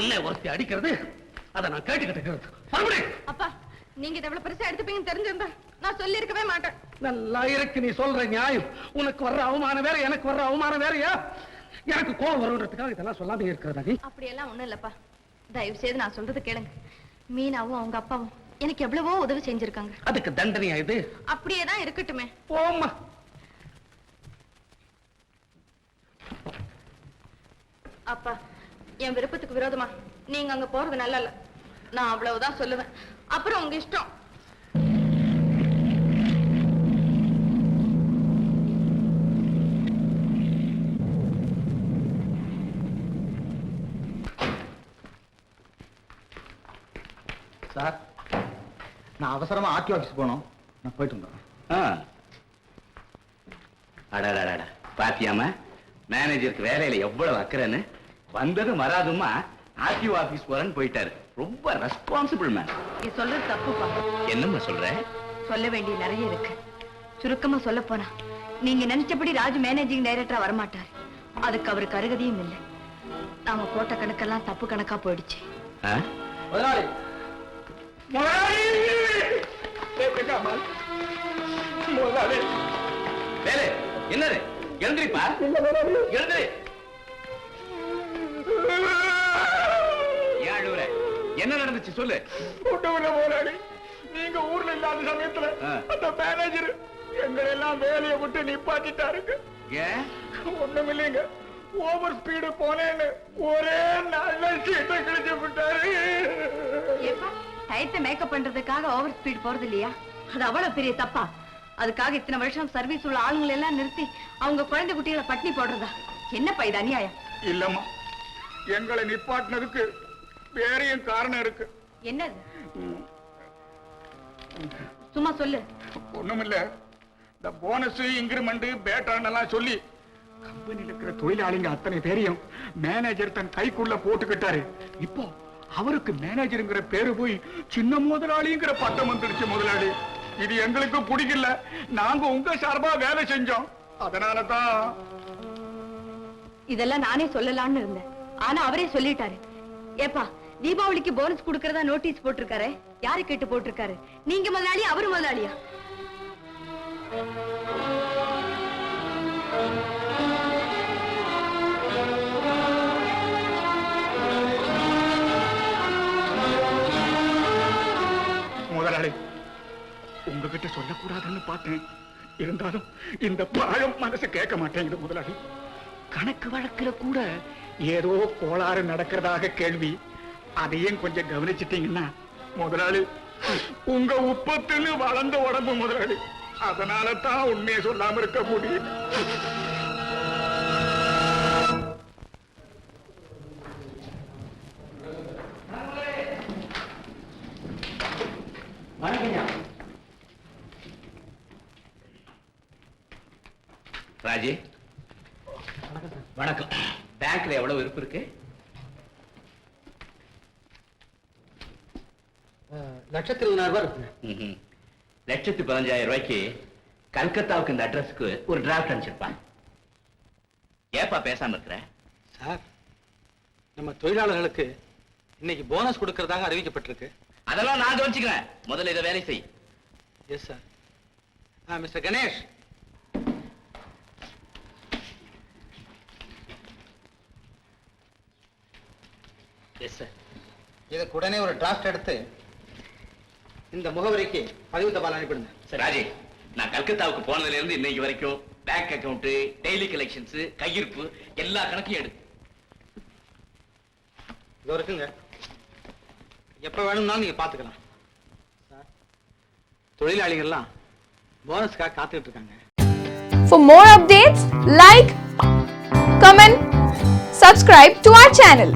ஒண்ணே ஒருத்தி அடிக்கிறது அதை நான் கேட்டுக்கிட்டு அப்பா நீங்க இதை எவ்வளவு பெருசா எடுத்துப்பீங்கன்னு தெரிஞ்சிருந்தா நான் சொல்லி இருக்கவே மாட்டேன். நல்லா இருக்கு நீ சொல்ற நியாயம். உனக்கு வர்ற அவமானம் வேற, எனக்கு வர்ற அவமானம் வேறயா? எனக்கு கோபம் வருன்றதுக்காக இதெல்லாம் சொல்லாம இருக்கிறதா நீ? அப்படியெல்லாம் ஒண்ணும் இல்லப்பா. தயவு செய்து நான் சொல்றது கேளுங்க. மீனாவும் அவங்க அப்பாவும் எனக்கு எவ்வளவோ உதவி செஞ்சிருக்காங்க. அதுக்கு தண்டனையா இது? அப்படியே தான் இருக்கட்டுமே. போம்மா. அப்பா என் விருப்பத்துக்கு விரோதமா நீங்க அங்க போறது நல்லா இல்ல. நான் அவ்வளவுதான் சொல்லுவேன். அப்புறம் உங்க இஷ்டம். சார் நான் அவசரமா ஆர்டி ஆபீஸ் போனோம். நான் போயிட்டு வந்தேன். அடடா பாத்தியாமா மேனேஜருக்கு வேலையில எவ்வளவு அக்கறன்னு. வந்ததும் வராதுமா ஆர்டிஓ ஆபீஸ் போறேன்னு போயிட்டாரு. ரொம்ப ரெஸ்பான்சிபிள் மேன். நீ சொல்றது தப்புப்பா. என்னம்மா சொல்ற? சொல்ல வேண்டிய நிறைய இருக்கு. சுருக்கமா சொல்ல போனா நீங்க நினைச்சபடி ராஜு மேனேஜிங் டைரக்டரா வரமாட்டாரு. அதுக்கு அவருக்கு அருகதையும் இல்லை. நாம போட்ட கணக்கெல்லாம் தப்பு கணக்கா போயிடுச்சு. என்னது? எழுந்திரிப்பா, எழுந்திரி. என்ன நடந்துச்சு சொல்லு. முதலாளி நீங்க ஊர்ல இல்லாத சமயத்துல அந்த மேனேஜர் எங்களை எல்லாம் வேலையை விட்டு நிப்பாட்டிட்டாருங்க. ஏன்? ஒண்ணும் இல்லைங்க, ஓவர் ஸ்பீடு போனேன்னு ஒரே நாள்ல சீட்டை கிழிச்சு விட்டாரு. டயத்தை மேக்கப் பண்றதுக்காக ஓவர் ஸ்பீட் போறது இல்லையா? அது அவ்வளவு பெரிய தப்பா? அதுக்காக இத்தனை வருஷம் சர்வீஸ் உள்ள ஆளுங்களை எல்லாம் நிறுத்தி அவங்க குழந்தை குட்டிகளை பட்டினி போடுறதா? என்னப்பா இது அநியாயம். இல்லம்மா, எங்களை நிப்பாட்டினதுக்கு வேறையும் காரணம் இருக்கு. என்னது? சும்மா சொல்லு. ஒண்ணுமில்ல, இந்த போனஸ் இன்கிரிமெண்ட் பேட்டான் எல்லாம் சொல்லி கம்பெனியில் இருக்கிற தொழிலாளிங்க அத்தனை பேரையும் மேனேஜர் தன் கைக்குள்ள போட்டுக்கிட்டாரு. இப்போ அவருக்கு மேனேஜருங்கிற பேரு போய் சின்ன முதலாளிங்கிற பட்டம் வந்துடுச்சு. முதலாளி இது எங்களுக்கு பிடிக்கல. நாங்க உங்க சார்பா வேலை செஞ்சோம். அதனாலதான் இதெல்லாம் நானே சொல்லலாம்னு இருந்தேன். ஆனா அவரே சொல்லிட்டாரு. ஏப்பா தீபாவளிக்கு போனஸ் கொடுக்கறதா நோட்டீஸ் போட்டிருக்காரு. யாரு கேட்டு போட்டிருக்காரு? நீங்க முதலாளி, அவரு முதலாளியா? முதலாளி உங்ககிட்ட சொல்லக்கூடாதுன்னு பார்த்தேன். இருந்தாலும் இந்த பழம் மனசு கேட்க மாட்டேங்குது. முதலாளி கணக்கு வழக்குல கூட ஏதோ கோளாறு நடக்கிறதாக கேள்வி. அதையும் கொஞ்சம் கவனிச்சிட்டீங்கன்னா முதலாளி உங்க உப்பத்துன்னு வளர்ந்த உடம்பு முதலாளி. அதனால தான் உண்மையை சொல்லாம இருக்க முடியும். ராஜி வணக்கம். பேங்க்ல எவ்வளவு இருப்பு இருக்கு? 1,20,000 இருக்கு. 1,15,000 ரூபாய்க்கு கல்கத்தாவுக்கு இந்த அட்ரஸ்க்கு ஒரு டிராஃப்ட் அனுப்பிச்சிருப்பான். ஏப்பா பேசாம இருக்கிற? சார் நம்ம தொழிலாளர்களுக்கு இன்னைக்கு போனஸ் கொடுக்கறதாக அறிவிக்கப்பட்டிருக்கு. அதெல்லாம் நான் கவனிச்சுக்கிறேன். முதல்ல இதை வேலை செய். Yes sir. Mister Ganesh, yes sir. இதுக்கு உடனே ஒரு டிராஃப்ட் எடுத்து இந்த முகவரிக்கு பதிவு தபால் அனுப்பிடுங்க. சரி ராஜி, நான் கல்கத்தாவுக்கு போனதுல இருந்து இன்னைக்கு வரைக்கும் பேங்க் அக்கவுண்ட், டெய்லி கலெக்ஷன்ஸ், கையிருப்பு எல்லா கணக்கையும் எடு. இது இருக்குங்க. எப்ப வேணும்னாலும் நீங்க பாத்துக்கலாம். தொழிலாளிகள்லாம் போனஸ்க்காக காத்துக்கிட்டு இருக்காங்க. For more updates, like, comment, subscribe to our channel.